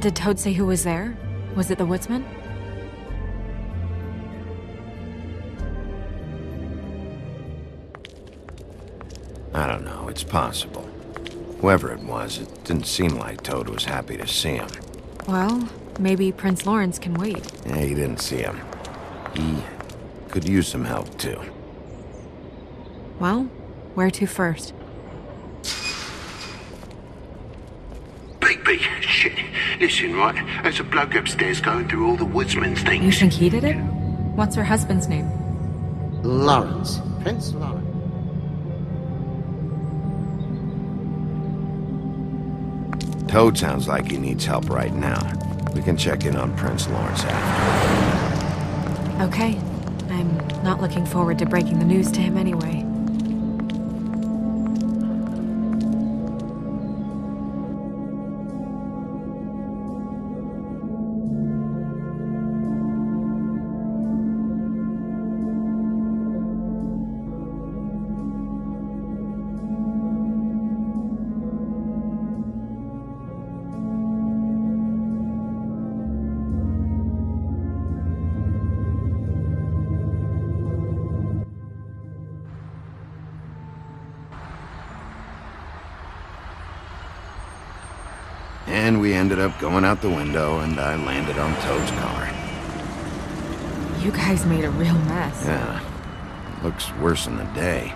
Did Toad say who was there? Was it the woodsman? I don't know, it's possible. Whoever it was, it didn't seem like Toad was happy to see him. Well, maybe Prince Lawrence can wait. Yeah, he didn't see him. He could use some help, too. Well, where to first? Big, shit. Listen, right, there's a bloke upstairs going through all the woodsman's things. You think he did it? What's her husband's name? Lawrence. Prince Lawrence. Toad sounds like he needs help right now. We can check in on Prince Lawrence after. Okay. I'm not looking forward to breaking the news to him anyway. And we ended up going out the window, and I landed on Toad's car. You guys made a real mess. Yeah, looks worse in the day.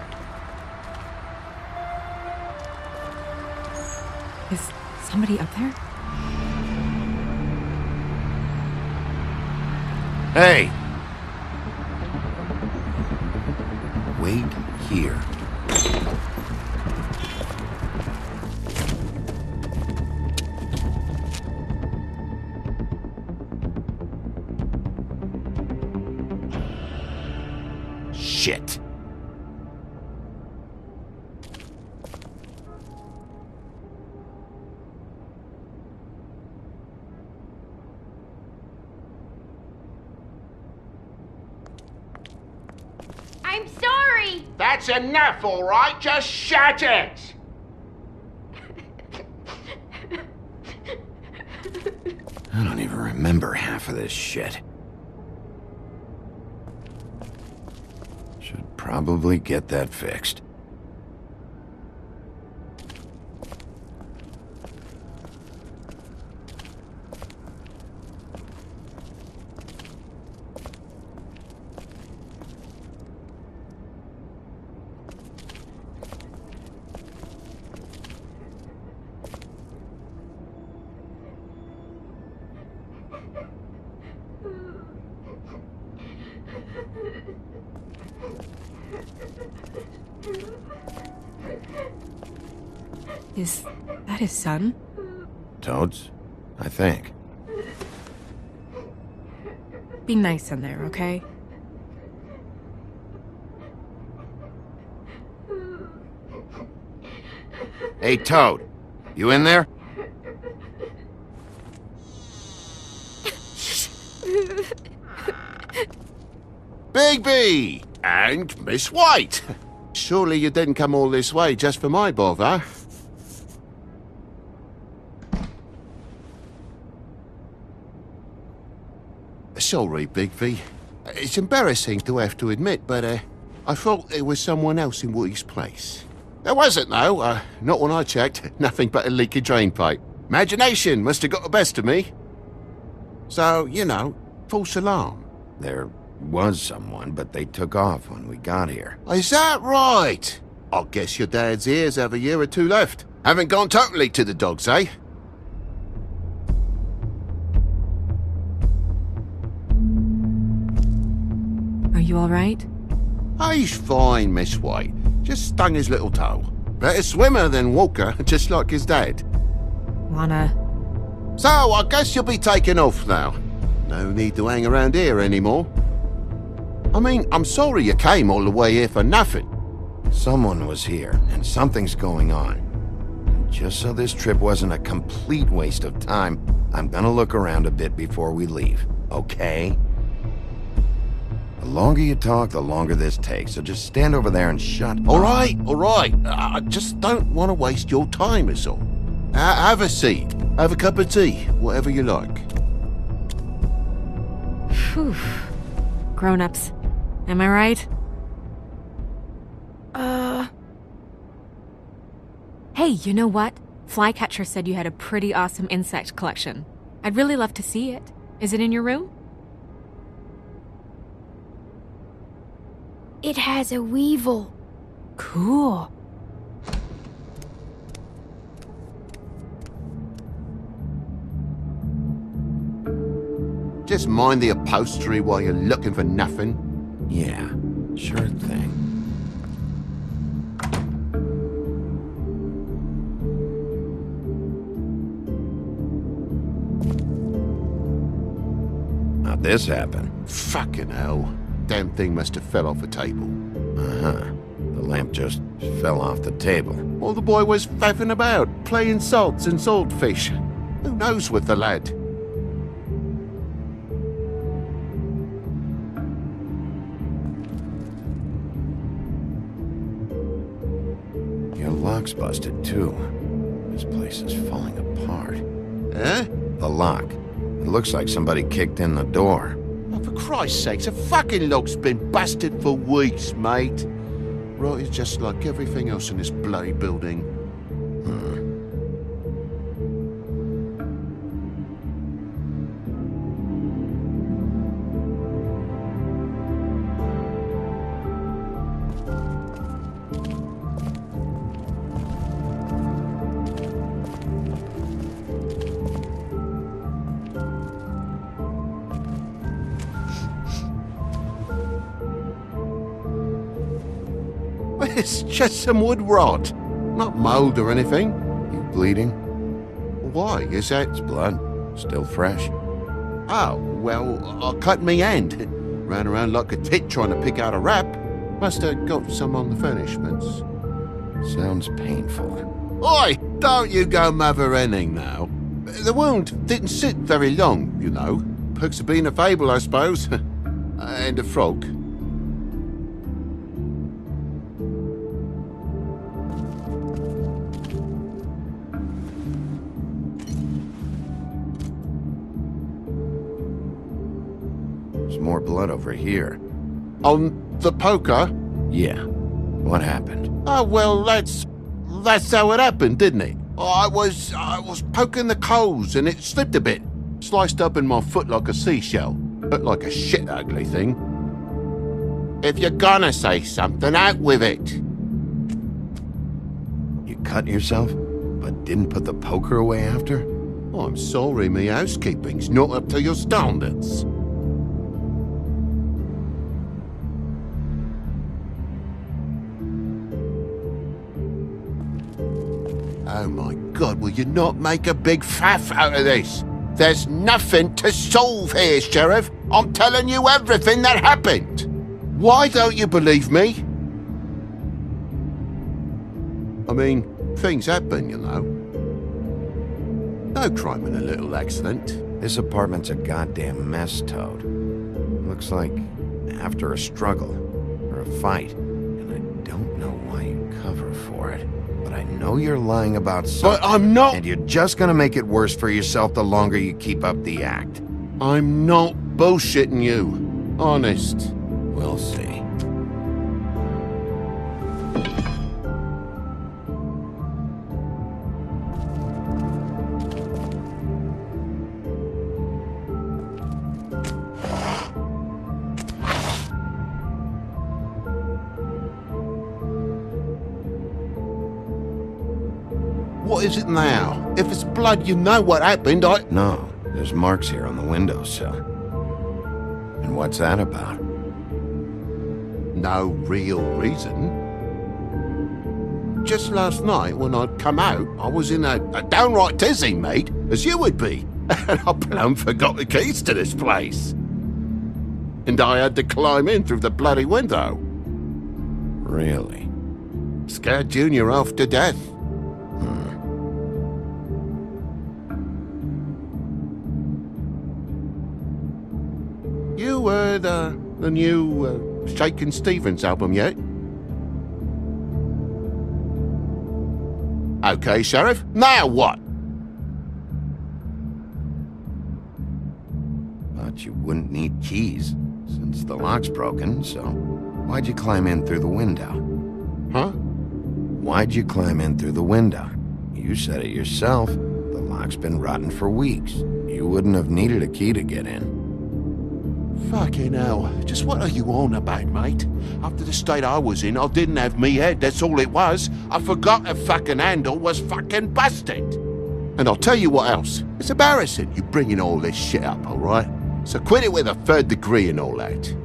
Is somebody up there? Hey! Wait here. Shit. I'm sorry! That's enough, all right? Just shut it! I don't even remember half of this shit. Should probably get that fixed. Is that his son? Toads? I think. Be nice in there, okay? Hey, Toad. You in there? Bigby! And Miss White! Surely you didn't come all this way just for my bother? Sorry, Bigby. It's embarrassing to have to admit, but I thought there was someone else in Woody's place. There wasn't, though. Not when I checked. Nothing but a leaky drain pipe. Imagination must have got the best of me. So, you know, false alarm. There was someone, but they took off when we got here. Is that right? I guess your dad's ears have a year or two left. Haven't gone totally to the dogs, eh? Are you alright? He's fine, Miss White. Just stung his little toe. Better swimmer than walker, just like his dad. Wanna... So, I guess you'll be taking off now. No need to hang around here anymore. I mean, I'm sorry you came all the way here for nothing. Someone was here, and something's going on. Just so this trip wasn't a complete waste of time, I'm gonna look around a bit before we leave, okay? The longer you talk, the longer this takes, so just stand over there and shut up. All right. I just don't want to waste your time, is all. Have a seat. Have a cup of tea. Whatever you like. Phew. Grown-ups. Am I right? Hey, you know what? Flycatcher said you had a pretty awesome insect collection. I'd really love to see it. Is it in your room? It has a weevil. Cool. Just mind the upholstery while you're looking for nothing. Yeah, sure thing. How'd this happen? Fucking hell. Damn thing must have fell off a table. Uh-huh. The lamp just fell off the table. Well, the boy was faffing about, playing salts and saltfish. Who knows with the lad? Your lock's busted, too. This place is falling apart. Eh? The lock. It looks like somebody kicked in the door. Oh, for Christ's sakes, a fucking lock's been busted for weeks, mate. Right, it's just like everything else in this bloody building. It's just some wood rot. Not mold or anything. You bleeding? Why? Is that... It's blood. Still fresh. Oh, well, I cut me hand. Ran around like a tit trying to pick out a wrap. Must have got some on the furnishments. Sounds painful. Oi! Don't you go mother-henning now. The wound didn't sit very long, you know. Perks of being a fable, I suppose. And a frog. There's more blood over here. On the poker? Yeah. What happened? Oh, well, that's how it happened, didn't it? I was poking the coals and it slipped a bit. Sliced up in my foot like a seashell. Looked like a shit ugly thing. If you're gonna say something, out with it. You cut yourself, but didn't put the poker away after? I'm sorry, me housekeeping's not up to your standards. Oh my God, will you not make a big faff out of this? There's nothing to solve here, Sheriff. I'm telling you everything that happened. Why don't you believe me? I mean, things happen, you know. No crime in a little accident. This apartment's a goddamn mess, Toad. Looks like after a struggle or a fight. And I don't know why you cover for it. But I know you're lying about something. But I'm not... And you're just gonna make it worse for yourself the longer you keep up the act. I'm not bullshitting you. Honest. We'll see. What is it now? If it's blood, you know what happened. No, there's marks here on the windowsill. And what's that about? No real reason. Just last night, when I'd come out, I was in a downright tizzy, mate, as you would be. And I plumb forgot the keys to this place. And I had to climb in through the bloody window. Really? Scared Junior off to death. You heard the new Shakin' Stevens album yet? Okay, Sheriff, now what? thought you wouldn't need keys, since the lock's broken, so why'd you climb in through the window? Huh? Why'd you climb in through the window? You said it yourself. The lock's been rotten for weeks. You wouldn't have needed a key to get in. Fucking hell. Just what are you on about, mate? After the state I was in, I didn't have me head, that's all it was. I forgot the fucking handle was fucking busted. And I'll tell you what else. It's embarrassing you bringing all this shit up, alright? So quit it with a 3rd degree and all that.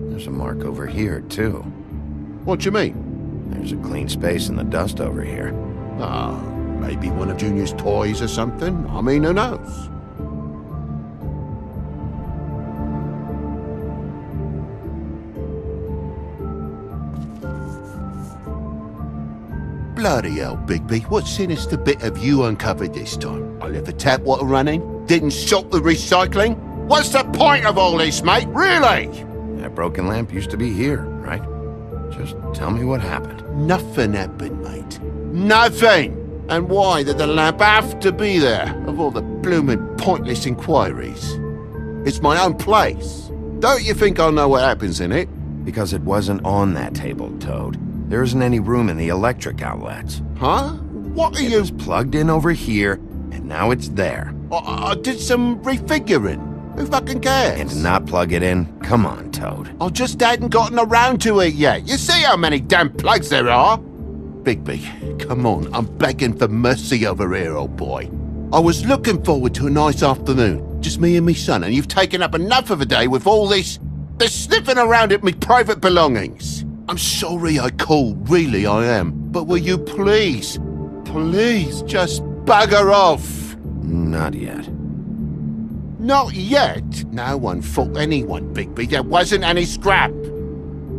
There's a mark over here, too. What do you mean? There's a clean space in the dust over here. Ah, maybe one of Junior's toys or something? I mean, who knows? Bloody hell, Bigby, what sinister bit have you uncovered this time? I left the tap water running, didn't stop the recycling? What's the point of all this, mate, really? That broken lamp used to be here, right? Just tell me what happened. Nothing happened, mate. Nothing! And why did the lamp have to be there, of all the blooming pointless inquiries? It's my own place. Don't you think I'll know what happens in it? Because it wasn't on that table, Toad. There isn't any room in the electric outlets. Huh? What are It you... was plugged in over here, and now it's there. I did some refiguring. Who fucking cares? And to not plug it in? Come on, Toad. I just hadn't gotten around to it yet. You see how many damn plugs there are? Bigby, come on. I'm begging for mercy over here, old boy. I was looking forward to a nice afternoon. Just me and me son, and you've taken up enough of a day with all this sniffing around at me private belongings. I'm sorry I called, really I am. But will you please just bugger off? Not yet. Not yet? No one fought anyone, Bigby. There wasn't any scrap.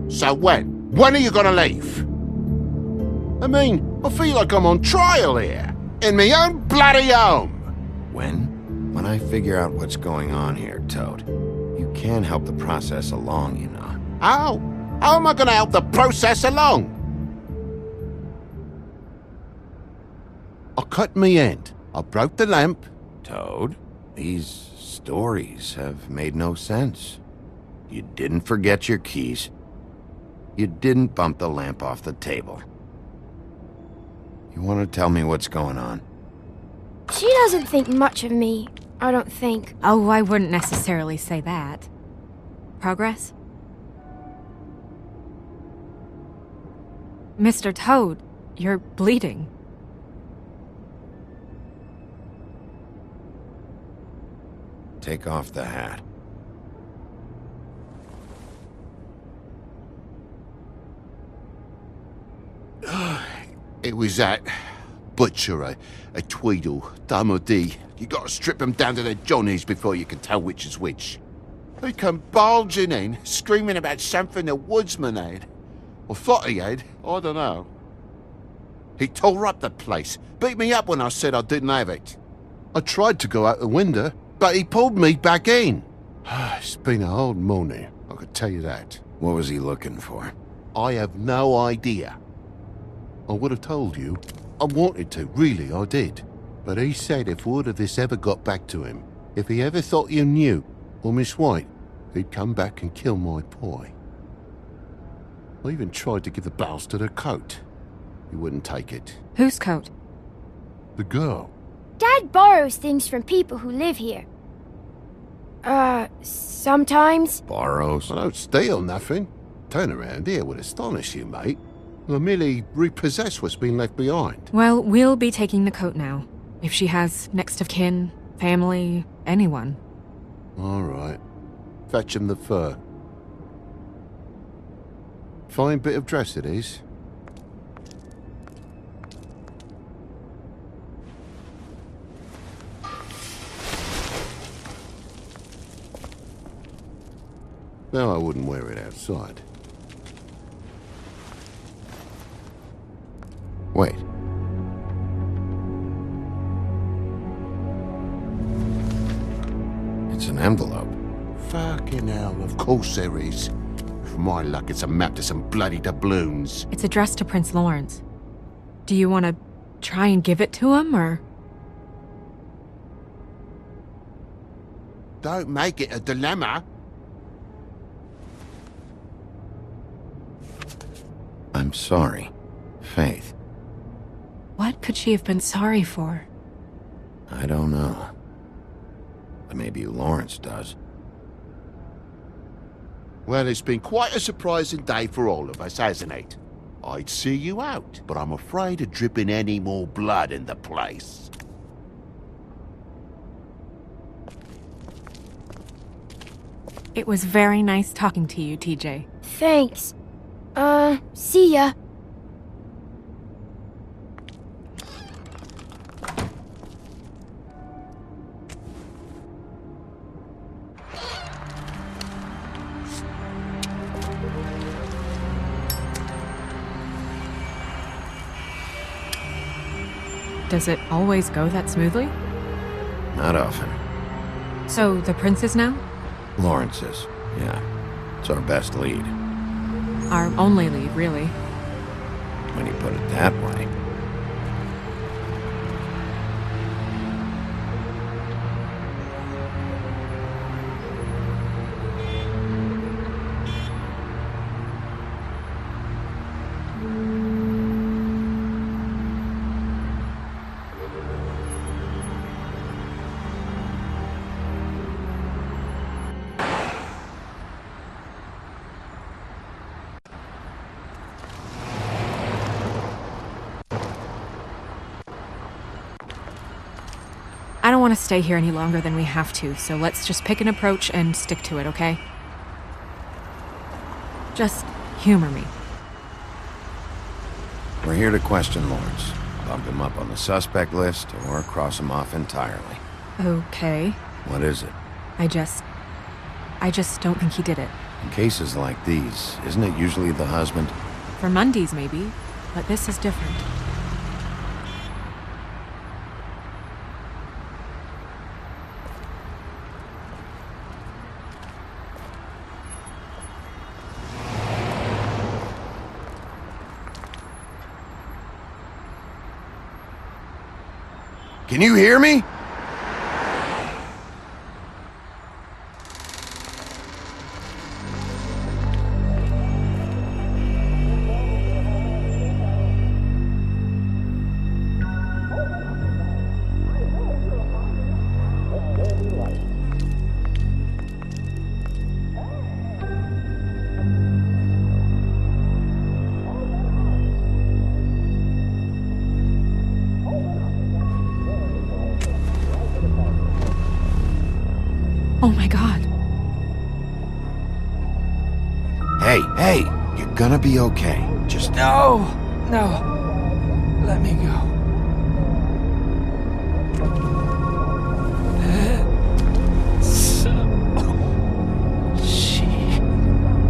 So when? When are you gonna leave? I mean, I feel like I'm on trial here. In my own bloody home. When? When I figure out what's going on here, Toad. You can help the process along, you know. How? How am I gonna help the process along? I cut me end. I broke the lamp. Toad, these stories have made no sense. You didn't forget your keys. You didn't bump the lamp off the table. You want to tell me what's going on? She doesn't think much of me, I don't think. Oh, I wouldn't necessarily say that. Progress? Mr. Toad, you're bleeding. Take off the hat. It was that butcher, a Tweedle, Dum or D. You gotta strip them down to their johnnies before you can tell which is which. They come bulging in, screaming about something the woodsman had. Or thought he had, I don't know. He tore up the place, beat me up when I said I didn't have it. I tried to go out the window, but he pulled me back in. It's been a hard morning, I could tell you that. What was he looking for? I have no idea. I would have told you. I wanted to, really, I did. But he said if word of this ever got back to him, if he ever thought you knew, or Miss White, he'd come back and kill my boy. I even tried to give the bastard a coat. He wouldn't take it. Whose coat? The girl. Dad borrows things from people who live here. Sometimes. Borrows? I don't steal nothing. Turn around here would astonish you, mate. I merely repossess what's been left behind. Well, we'll be taking the coat now. If she has next of kin, family, anyone. All right. Fetch him the fur. Fine bit of dress it is. No, I wouldn't wear it outside. envelope. Fucking hell, of course there is. For my luck, it's a map to some bloody doubloons. It's addressed to Prince Lawrence. Do you want to try and give it to him, or...? Don't make it a dilemma. I'm sorry, Faith. What could she have been sorry for? I don't know. But maybe Lawrence does. Well, it's been quite a surprising day for all of us, hasn't it? I'd see you out, but I'm afraid of dripping any more blood in the place. It was very nice talking to you, TJ. Thanks. See ya. Does it always go that smoothly? Not often. So, the prince's now? Lawrence's, yeah. It's our best lead. Our only lead, really. When you put it that way. I don't want to stay here any longer than we have to, so let's just pick an approach and stick to it, okay? Just humor me. We're here to question Lawrence. Bump him up on the suspect list or cross him off entirely. Okay. What is it? I just don't think he did it. In cases like these, isn't it usually the husband? For Mundy's, maybe, but this is different. Can you hear me? Oh my god. Hey, you're gonna be okay. Just... No! Let me go.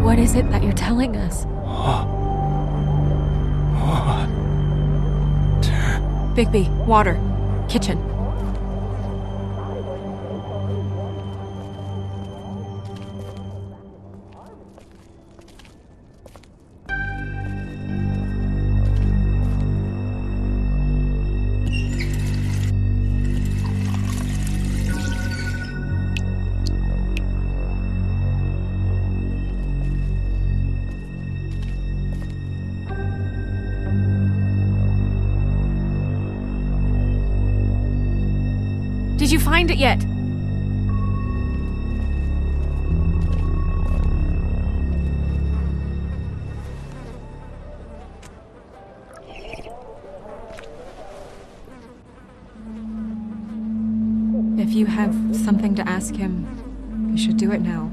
What is it that you're telling us? Bigby, water. Kitchen. Did you find it yet? If you have something to ask him, you should do it now.